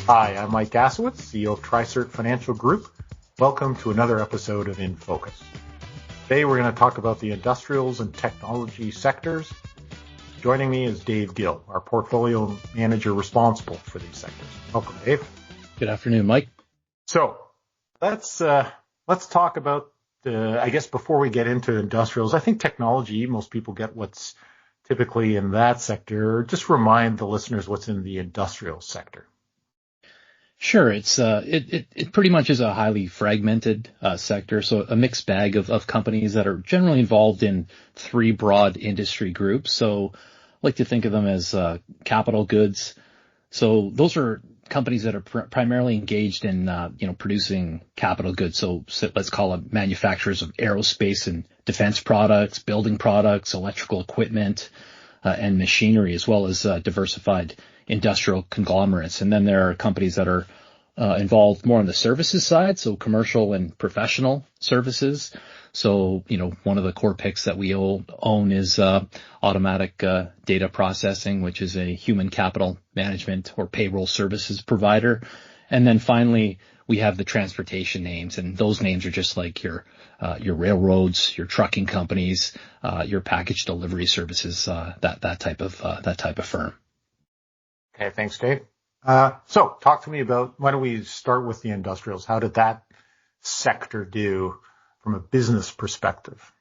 Hi, I'm Mike Gassewitz, CEO of TriCert Financial Group. Welcome to another episode of InFocus. Today we're going to talk about the industrials and technology sectors. Joining me is Dave Gill, our portfolio manager responsible for these sectors. Welcome, Dave. Good afternoon, Mike. So let's talk about I guess before we get into industrials, I think technology, most people get what's typically in that sector. Just remind the listeners what's in the industrial sector. Sure. It pretty much is a highly fragmented sector. So a mixed bag of companies that are generally involved in three broad industry groups. So I like to think of them as capital goods. So those are companies that are primarily engaged in, producing capital goods. So let's call it manufacturers of aerospace and defense products, building products, electrical equipment, and machinery, as well as diversified industrial conglomerates. And then there are companies that are involved more on the services side, so commercial and professional services. So, one of the core picks that we own is automatic data processing, which is a human capital management or payroll services provider. And then finally, we have the transportation names, and those names are just like your railroads, your trucking companies, your package delivery services, that type of firm. Okay, thanks, Dave. So talk to me about, why don't we start with the industrials? How did that sector do from a business perspective?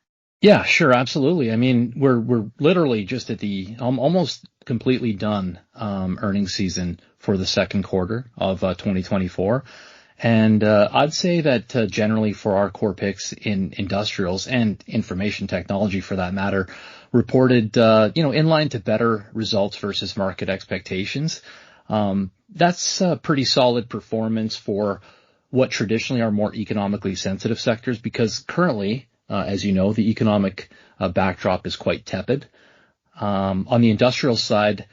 Yeah, sure. Absolutely. I mean, we're literally just at the almost completely done earnings season for the second quarter of 2024. And I'd say that generally for our core picks in industrials and information technology for that matter, reported, in line to better results versus market expectations. That's a pretty solid performance for what traditionally are more economically sensitive sectors, because currently, as you know, the economic backdrop is quite tepid. On the industrial side,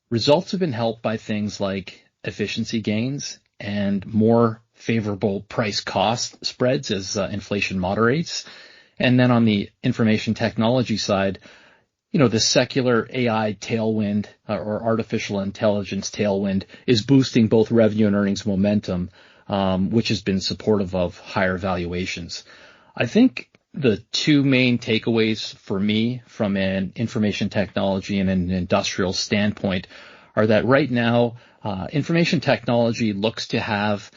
results have been helped by things like efficiency gains and more favorable price cost spreads as inflation moderates. And then on the information technology side, the secular AI tailwind or artificial intelligence tailwind is boosting both revenue and earnings momentum, which has been supportive of higher valuations. I think the two main takeaways for me from an information technology and an industrial standpoint are that right now, information technology looks to have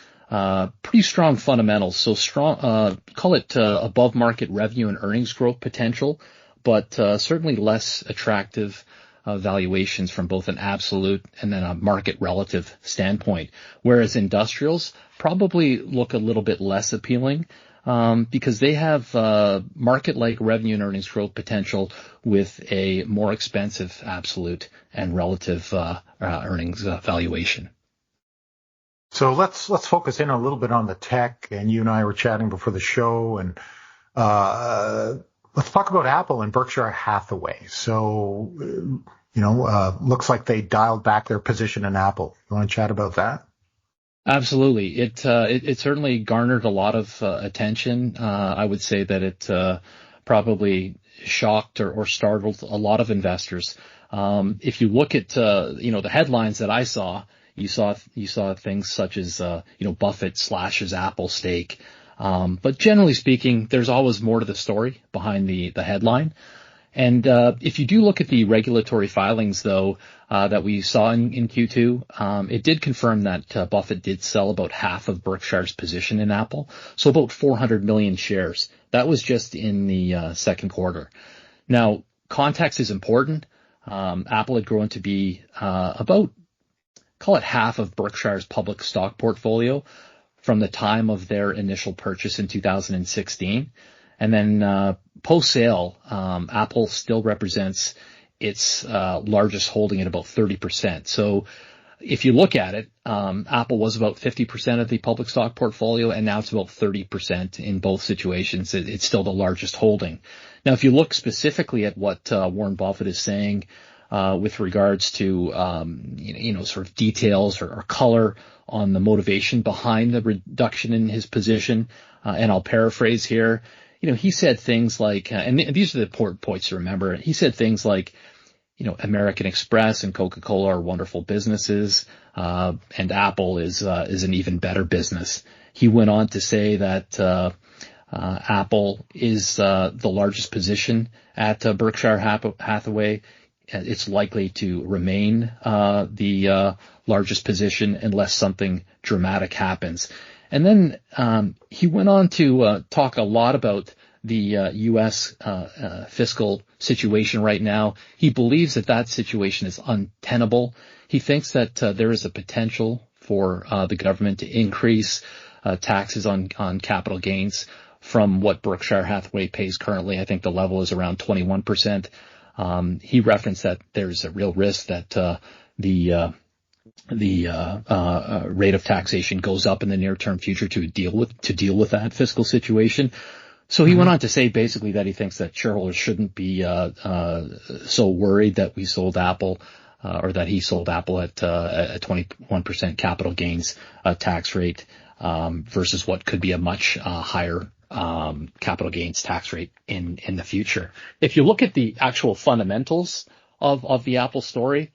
pretty strong fundamentals. So strong, call it above market revenue and earnings growth potential, but certainly less attractive valuations from both an absolute and then a market relative standpoint. Whereas industrials probably look a little bit less appealing because they have market-like revenue and earnings growth potential with a more expensive absolute and relative earnings valuation. So let's focus in a little bit on the tech. And you and I were chatting before the show, and let's talk about Apple and Berkshire Hathaway. So, looks like they dialed back their position in Apple. You want to chat about that? Absolutely. It certainly garnered a lot of attention. I would say that it probably shocked or startled a lot of investors. If you look at the headlines that I saw, you saw things such as Buffett slashes Apple stake. But generally speaking, there's always more to the story behind the headline. And if you do look at the regulatory filings, though, that we saw in Q2, it did confirm that Buffett did sell about half of Berkshire's position in Apple, so about 400 million shares. That was just in the second quarter. Now, context is important. Apple had grown to be about, call it half of Berkshire's public stock portfolio from the time of their initial purchase in 2016. And then post-sale, Apple still represents its largest holding at about 30%. So if you look at it, Apple was about 50% of the public stock portfolio, and now it's about 30% in both situations. It's still the largest holding. Now, if you look specifically at what Warren Buffett is saying with regards to, sort of details or color on the motivation behind the reduction in his position, and I'll paraphrase here, he said things like, and these are the important points to remember. He said things like, American Express and Coca-Cola are wonderful businesses. and Apple is an even better business. He went on to say that Apple is the largest position at Berkshire Hathaway. It's likely to remain the largest position unless something dramatic happens. And then he went on to talk a lot about the U.S. Fiscal situation right now. He believes that situation is untenable. He thinks that there is a potential for the government to increase taxes on capital gains from what Berkshire Hathaway pays currently. I think the level is around 21%. He referenced that there's a real risk that the rate of taxation goes up in the near-term future to deal with that fiscal situation. So he went on to say basically that he thinks that shareholders shouldn't be so worried that we sold Apple or that he sold Apple at a 21% capital gains tax rate versus what could be a much higher capital gains tax rate in the future. If you look at the actual fundamentals of the Apple story,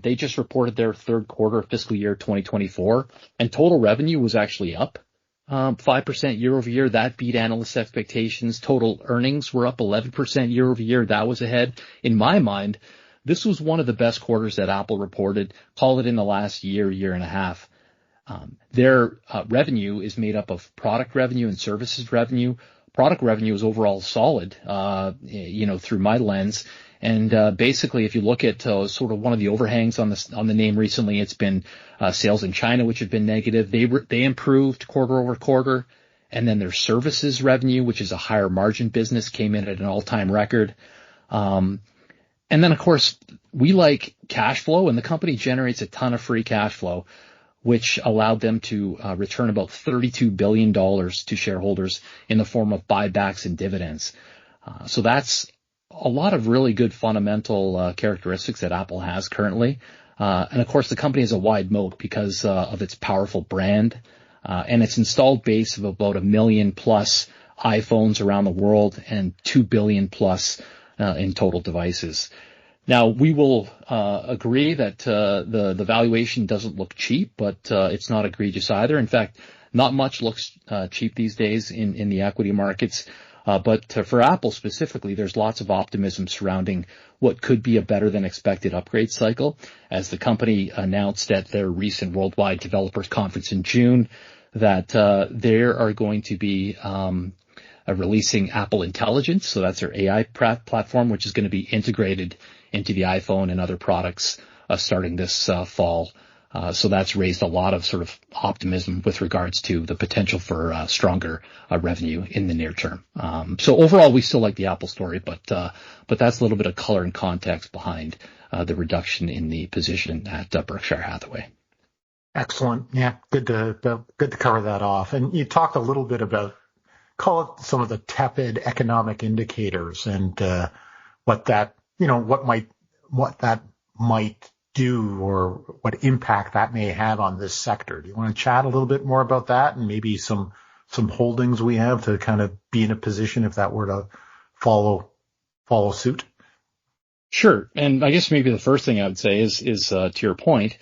they just reported their third quarter of fiscal year 2024, and total revenue was actually up 5% year over year. That beat analysts' expectations. Total earnings were up 11% year over year. That was ahead. In my mind, this was one of the best quarters that Apple reported, call it in the last year and a half. Their revenue is made up of product revenue and services revenue. Product revenue is overall solid, through my lens. And basically, if you look at sort of one of the overhangs on the name recently, it's been sales in China, which have been negative. They improved quarter over quarter. And then their services revenue, which is a higher margin business, came in at an all-time record. And then, of course, we like cash flow, and the company generates a ton of free cash flow, which allowed them to return about $32 billion to shareholders in the form of buybacks and dividends. So that's a lot of really good fundamental characteristics that Apple has currently. And of course, the company has a wide moat because of its powerful brand and its installed base of about 1 million plus iPhones around the world and 2 billion plus in total devices. Now, we will agree that the valuation doesn't look cheap, but it's not egregious either. In fact, not much looks cheap these days in the equity markets. But for Apple specifically, there's lots of optimism surrounding what could be a better than expected upgrade cycle, as the company announced at their recent Worldwide Developers Conference in June that they are going to be releasing Apple Intelligence. So that's their AI platform, which is going to be integrated into the iPhone and other products starting this fall. So that's raised a lot of sort of optimism with regards to the potential for stronger revenue in the near term. So overall, we still like the Apple story, but that's a little bit of color and context behind the reduction in the position at Berkshire Hathaway. Excellent. Yeah, good to cover that off. And you talked a little bit about, call it some of the tepid economic indicators and what that might do or what impact that may have on this sector. Do you want to chat a little bit more about that and maybe some holdings we have to kind of be in a position if that were to follow suit? Sure. And I guess maybe the first thing I would say is to your point,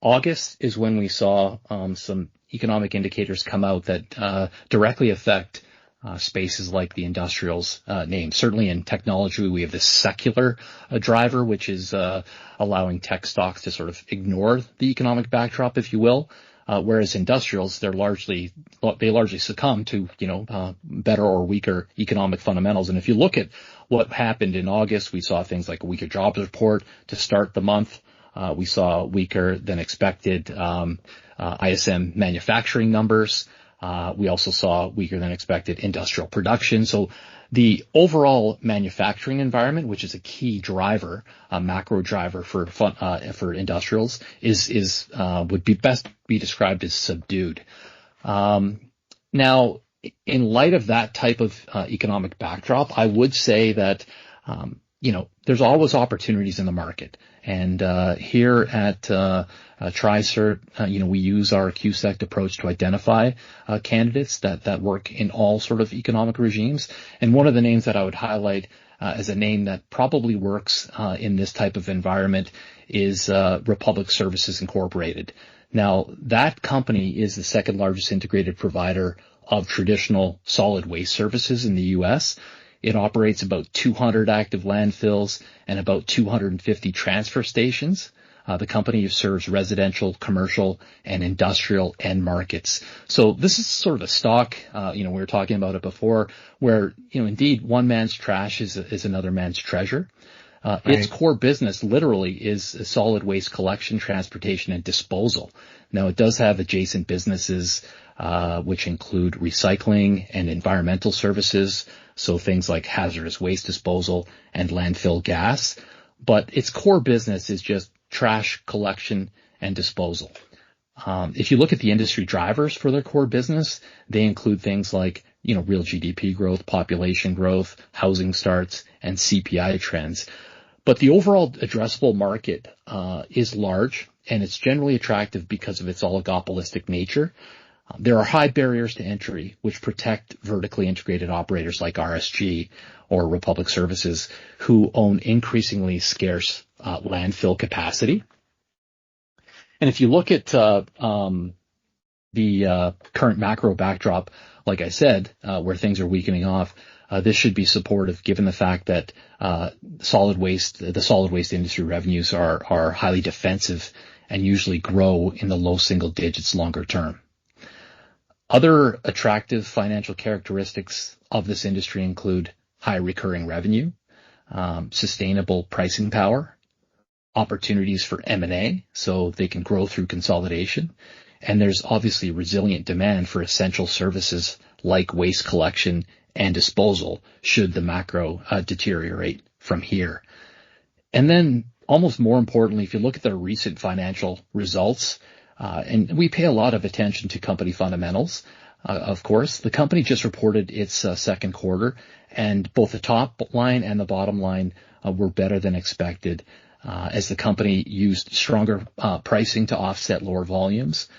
August is when we saw some economic indicators come out that directly affect spaces like the industrials name. Certainly in technology, we have this secular driver, which is allowing tech stocks to sort of ignore the economic backdrop, if you will. Whereas industrials, they largely succumb to, better or weaker economic fundamentals. And if you look at what happened in August, we saw things like a weaker jobs report to start the month. We saw weaker than expected ISM manufacturing numbers. We also saw weaker than expected industrial production. So the overall manufacturing environment, which is a key driver, a macro driver for industrials, would be best be described as subdued. Now, in light of that type of economic backdrop, I would say that there's always opportunities in the market. And here at TriCert, we use our QSEC approach to identify candidates that work in all sort of economic regimes. And one of the names that I would highlight as a name that probably works in this type of environment is Republic Services Incorporated. Now, that company is the second largest integrated provider of traditional solid waste services in the U.S. It operates about 200 active landfills and about 250 transfer stations. The company serves residential, commercial, and industrial end markets. So this is sort of a stock, we were talking about it before, where, indeed one man's trash is another man's treasure. Right. Its core business literally is solid waste collection, transportation, and disposal. Now, it does have adjacent businesses, which include recycling and environmental services. So things like hazardous waste disposal and landfill gas. But its core business is just trash collection and disposal. If you look at the industry drivers for their core business, they include things like, real GDP growth, population growth, housing starts, and CPI trends. But the overall addressable market is large, and it's generally attractive because of its oligopolistic nature. There are high barriers to entry, which protect vertically integrated operators like RSG or Republic Services, who own increasingly scarce landfill capacity. And if you look at the current macro backdrop, like I said, where things are weakening off, this should be supportive given the fact that the solid waste industry revenues are highly defensive and usually grow in the low single digits longer term. Other attractive financial characteristics of this industry include high recurring revenue, sustainable pricing power, opportunities for M&A, so they can grow through consolidation, and there's obviously resilient demand for essential services like waste collection and disposal should the macro deteriorate from here. And then, almost more importantly, if you look at their recent financial results, and we pay a lot of attention to company fundamentals, of course. The company just reported its second quarter, and both the top line and the bottom line were better than expected, as the company used stronger pricing to offset lower volumes.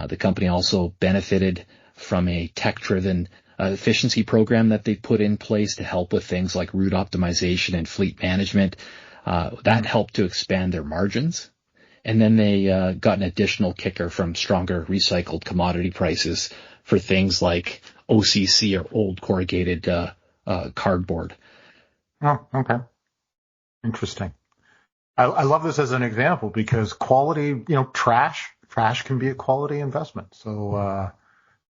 The company also benefited from a tech-driven efficiency program that they put in place to help with things like route optimization and fleet management. That helped to expand their margins. And then they got an additional kicker from stronger recycled commodity prices for things like OCC or old corrugated cardboard. Oh, okay. Interesting. I love this as an example because quality, trash can be a quality investment. So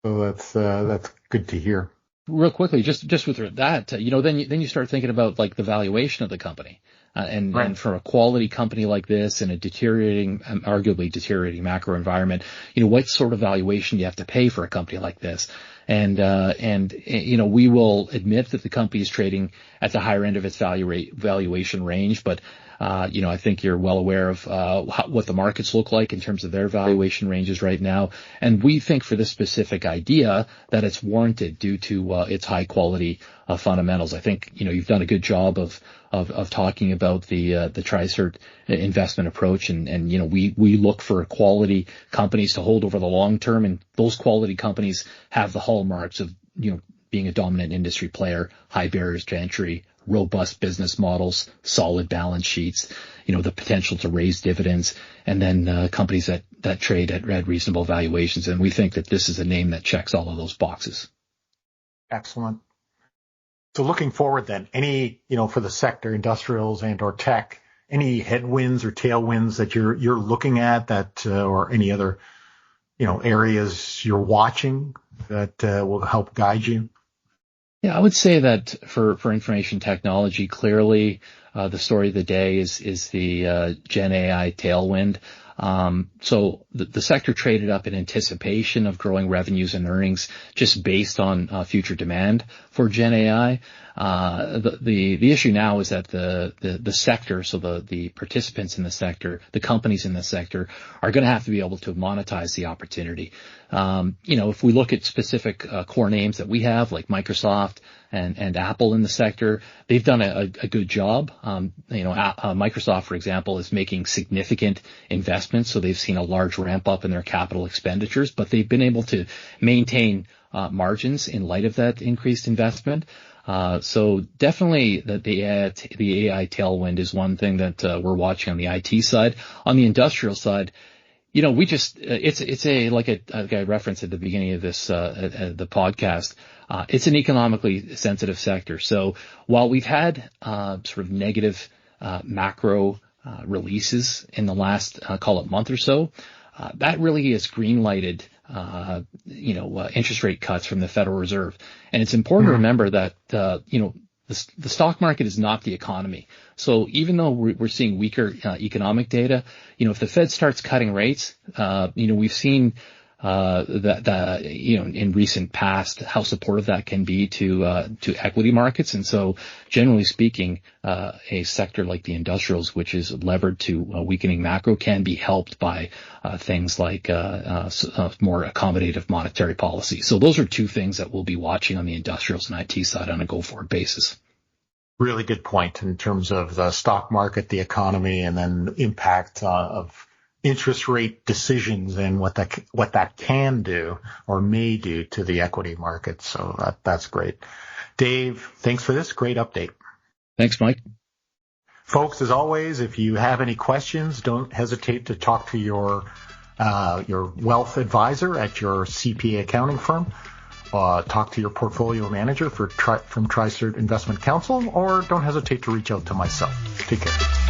that's good to hear. Real quickly, just with that, then you start thinking about like the valuation of the company. And for a quality company like this in a arguably deteriorating macro environment, what sort of valuation do you have to pay for a company like this? And we will admit that the company is trading at the higher end of its valuation range, but I think you're well aware of what the markets look like in terms of their valuation ranges right now. And we think for this specific idea that it's warranted due to its high quality fundamentals. I think, you've done a good job of talking about the TriCert investment approach. And we look for quality companies to hold over the long term. And those quality companies have the hallmarks of, being a dominant industry player, high barriers to entry, robust business models, solid balance sheets, the potential to raise dividends, and then companies that trade at reasonable valuations. And we think that this is a name that checks all of those boxes. Excellent. So looking forward then, any, for the sector, industrials and or tech, any headwinds or tailwinds that you're looking at that, or any other, areas you're watching that will help guide you? Yeah, I would say that for information technology, clearly the story of the day is the Gen AI tailwind. So the sector traded up in anticipation of growing revenues and earnings just based on future demand for Gen AI. The issue now is that the sector, so the participants in the sector, the companies in the sector are going to have to be able to monetize the opportunity. If we look at specific core names that we have, like Microsoft and Apple in the sector, they've done a good job. Microsoft, for example, is making significant investments, so they've seen a large ramp up in their capital expenditures, but they've been able to maintain margins in light of that increased investment. So definitely the AI tailwind is one thing that we're watching on the IT side. On the industrial side, we just like I referenced at the beginning of this the podcast. It's an economically sensitive sector. So while we've had sort of negative macro releases in the last call it month or so, that really has green-lighted interest rate cuts from the Federal Reserve. And it's important to remember that the stock market is not the economy. So even though we're seeing weaker economic data, if the Fed starts cutting rates, we've seen in recent past how supportive that can be to equity markets. And so generally speaking, a sector like the industrials, which is levered to weakening macro, can be helped by things like more accommodative monetary policy. So those are two things that we'll be watching on the industrials and IT side on a go-forward basis. Really good point in terms of the stock market, the economy, and then impact of interest rate decisions and what that can do or may do to the equity market. So that's great. Dave, thanks for this great update. Thanks, Mike. Folks, as always, if you have any questions, don't hesitate to talk to your wealth advisor at your CPA accounting firm. Talk to your portfolio manager from TriCert Investment Counsel, or don't hesitate to reach out to myself. Take care.